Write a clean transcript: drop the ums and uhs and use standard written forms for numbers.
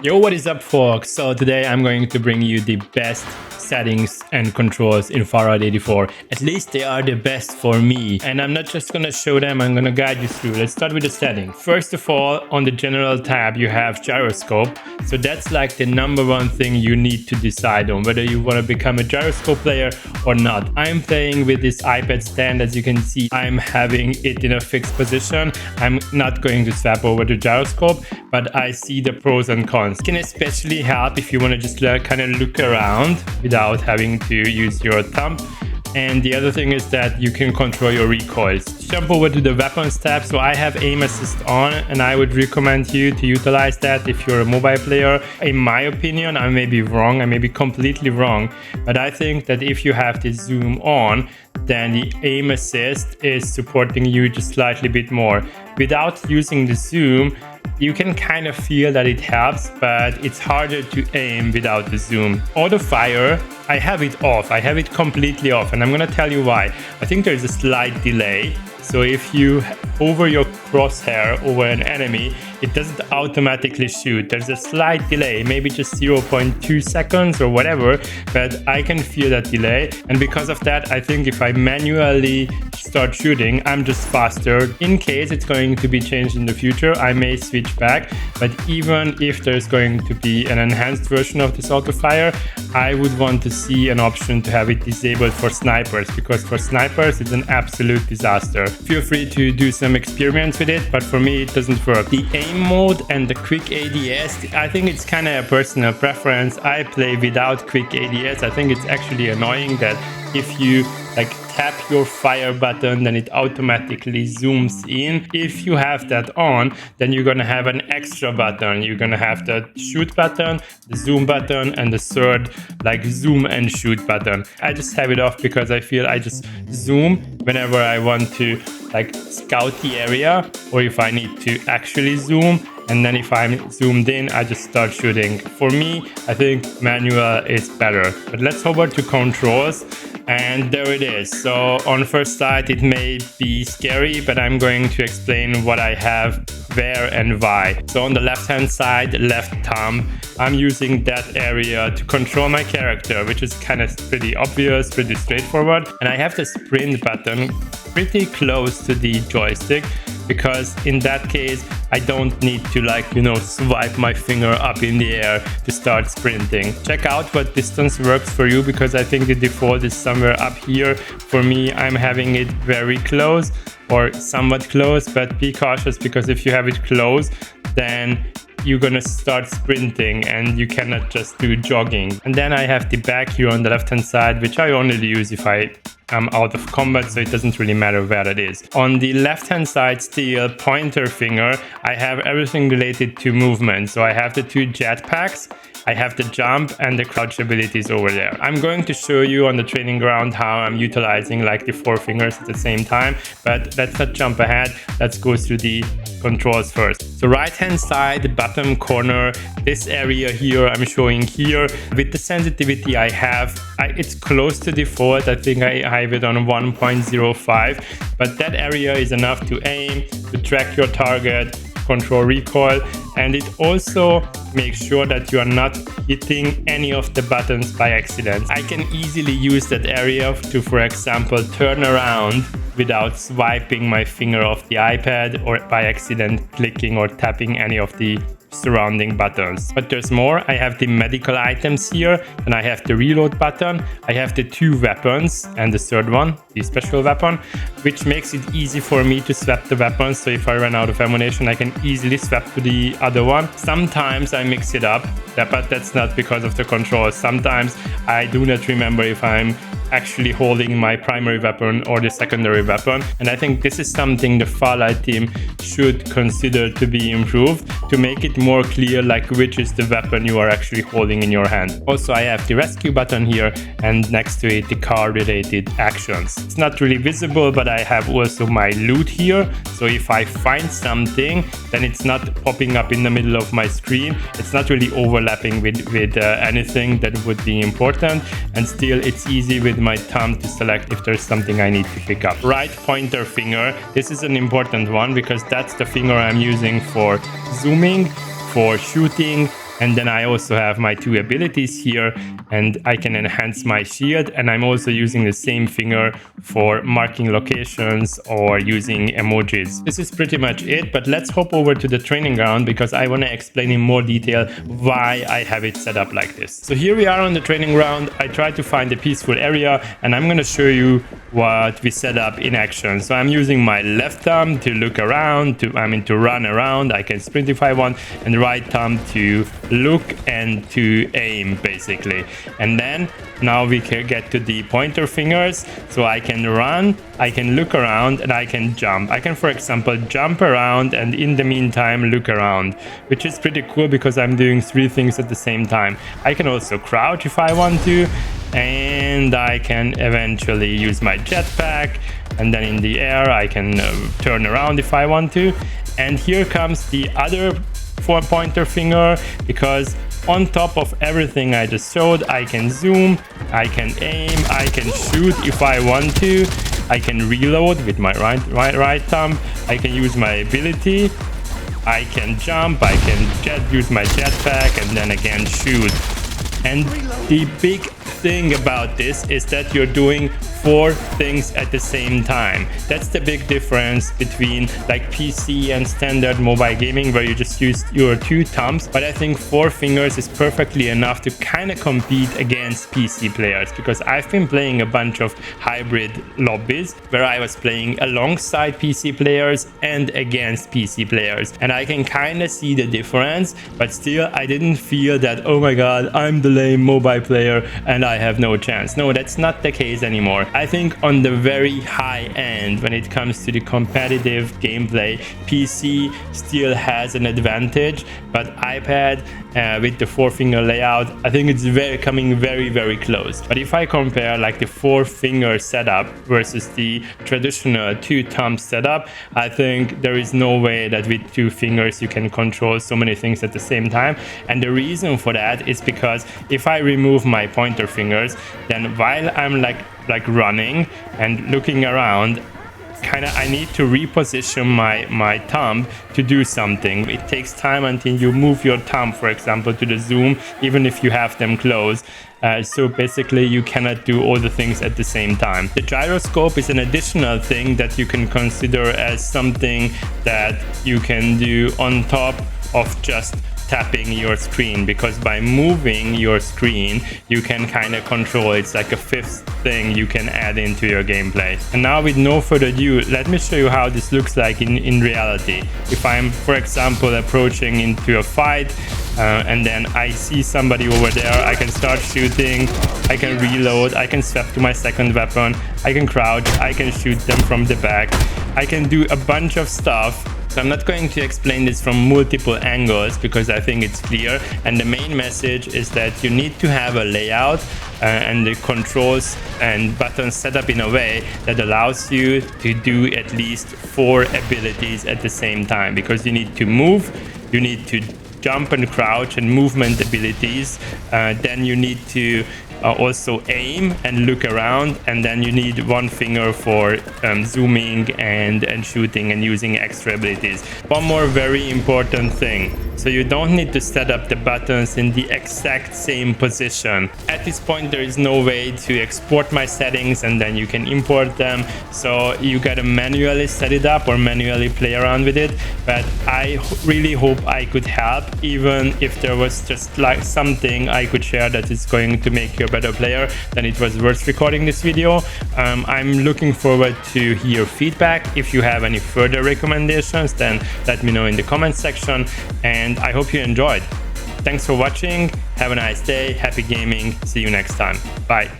Yo, what is up, folks? So today I'm going to bring you the best settings and controls in FARLIGHT 84. At least they are the best for me. And I'm not just gonna show them, I'm gonna guide you through. Let's start with the setting. First of all, on the general tab, you have gyroscope. So that's like the number one thing you need to decide on, whether you wanna become a gyroscope player or not. I'm playing with this iPad stand. As you can see, I'm having it in a fixed position. I'm not going to swap over to gyroscope, but I see the pros and cons. It can especially help if you wanna just kind of look around without having to use your thumb. And the other thing is that you can control your recoils. Jump over to the weapons tab. So I have aim assist on, and I would recommend you to utilize that if you're a mobile player. In my opinion, I may be wrong, I may be completely wrong, but I think that if you have the zoom on, then the aim assist is supporting you just slightly bit more. Without using the zoom, you can kind of feel that it helps, but it's harder to aim without the zoom. Auto fire, I have it off. I have it completely off, and I'm gonna tell you why. I think there's a slight delay. So if you hover your crosshair over an enemy, it doesn't automatically shoot. There's a slight delay, maybe just 0.2 seconds or whatever, but I can feel that delay. And because of that, I think if I manually start shooting, I'm just faster. In case it's going to be changed in the future, I may switch back. But even if there's going to be an enhanced version of this auto fire, I would want to see an option to have it disabled for snipers, because for snipers, it's an absolute disaster. Feel free to do some experiments with it, but for me, it doesn't work. The aim mode and the quick ADS, I think it's kind of a personal preference. I play without quick ADS. I think it's actually annoying that if you like tap your fire button, then it automatically zooms in. If you have that on, then you're gonna have an extra button. You're gonna have the shoot button, the zoom button, and the third like zoom and shoot button. I just have it off because I feel I just zoom whenever I want to like scout the area, or if I need to actually zoom. And then if I'm zoomed in, I just start shooting. For me, I think manual is better. But let's hover to controls. And there it is. So on first sight, it may be scary, but I'm going to explain what I have, where and why. So on the left-hand side, left thumb, I'm using that area to control my character, which is kind of pretty obvious, pretty straightforward. And I have the sprint button pretty close to the joystick, because in that case, I don't need to swipe my finger up in the air to start sprinting. Check out what distance works for you, because I think the default is somewhere up here. For me, I'm having it very close or somewhat close, but be cautious, because if you have it close, then you're gonna start sprinting and you cannot just do jogging. And then I have the back here on the left hand side, which I only use if I am out of combat, so it doesn't really matter where it is. On the left hand side, still pointer finger, I have everything related to movement. So I have the two jetpacks, I have the jump and the crouch abilities over there. I'm going to show you on the training ground how I'm utilizing like the four fingers at the same time, but let's not jump ahead. Let's go through the controls first. So right hand side, bottom corner, this area here I'm showing here. With the sensitivity I have, it's close to default. I think I have it on 1.05, but that area is enough to aim, to track your target, control recoil, and it also makes sure that you are not hitting any of the buttons by accident. I can easily use that area to, for example, turn around without swiping my finger off the iPad or by accident clicking or tapping any of the surrounding buttons. But there's more. I have the medical items here, and I have the reload button. I have the two weapons and the third one, the special weapon, which makes it easy for me to swap the weapons. So if I run out of ammunition, I can easily swap to the other one. Sometimes I mix it up, but that's not because of the controls. Sometimes I do not remember if I'm actually holding my primary weapon or the secondary weapon, and I think this is something the FARLIGHT team should consider to be improved, to make it more clear like which is the weapon you are actually holding in your hand. Also, I have the rescue button here, and next to it the car related actions. It's not really visible, but I have also my loot here. So if I find something, then it's not popping up in the middle of my screen. It's not really overlapping with anything that would be important, and still it's easy with my thumb to select if there's something I need to pick up. Right pointer finger, this is an important one because that's the finger I'm using for zooming, for shooting, And then I also have my 2 abilities here, and I can enhance my shield, and I'm also using the same finger for marking locations or using emojis. This is pretty much it, but let's hop over to the training ground because I want to explain in more detail why I have it set up like this. So here we are on the training ground. I tried to find a peaceful area, and I'm going to show you what we set up in action. So I'm using my left thumb to look around, to run around. I can sprint if I want, and the right thumb to look and to aim, basically. And then now we can get to the pointer fingers, so I can run, I can look around, and I can jump. I can, for example, jump around and in the meantime look around, which is pretty cool because I'm doing 3 things at the same time. I can also crouch if I want to, and I can eventually use my jetpack, and then in the air I can turn around if I want to. And here comes the other 4 pointer finger, because on top of everything I just showed, I can zoom, I can aim, I can shoot if I want to, I can reload with my right thumb, I can use my ability, I can jump, I can use my jetpack, and then again shoot. And the big thing about this is that you're doing 4 things at the same time. That's the big difference between like PC and standard mobile gaming, where you just use your 2 thumbs. But I think 4 fingers is perfectly enough to kind of compete against PC players, because I've been playing a bunch of hybrid lobbies where I was playing alongside PC players and against PC players, and I can kind of see the difference. But still, I didn't feel that, oh my god, I'm the lame mobile player and I have no chance. No, that's not the case anymore. I think on the very high end, when it comes to the competitive gameplay, PC still has an advantage, but iPad with the 4-finger layout, I think it's coming very close. But if I compare like the 4-finger setup versus the traditional 2-thumb setup, I think there is no way that with 2 fingers you can control so many things at the same time. And the reason for that is because if I remove my pointer fingers, then while I'm like running and looking around, I need to reposition my thumb to do something. It takes time until you move your thumb, for example, to the zoom, even if you have them closed. So basically you cannot do all the things at the same time. The gyroscope is an additional thing that you can consider as something that you can do on top of just tapping your screen, because by moving your screen you can kind of control. It's like a 5th thing you can add into your gameplay. And now, with no further ado, let me show you how this looks like in reality. If I'm, for example, approaching into a fight and then I see somebody over there, I can start shooting, I can reload, I can swap to my 2nd weapon, I can crouch, I can shoot them from the back, I can do a bunch of stuff. So I'm not going to explain this from multiple angles because I think it's clear, and the main message is that you need to have a layout and the controls and buttons set up in a way that allows you to do at least 4 abilities at the same time, because you need to move, you need to jump and crouch and movement abilities, then you need to also aim and look around, and then you need 1 finger for zooming and shooting and using extra abilities. One more very important thing: so you don't need to set up the buttons in the exact same position. At this point there is no way to export my settings and then you can import them, so you gotta manually set it up or manually play around with it. But I really hope I could help, even if there was just like something I could share that is going to make you a better player, then it was worth recording this video. I'm looking forward to hear feedback. If you have any further recommendations, then let me know in the comments section, and I hope you enjoyed. Thanks for watching, have a nice day, happy gaming, see you next time, bye.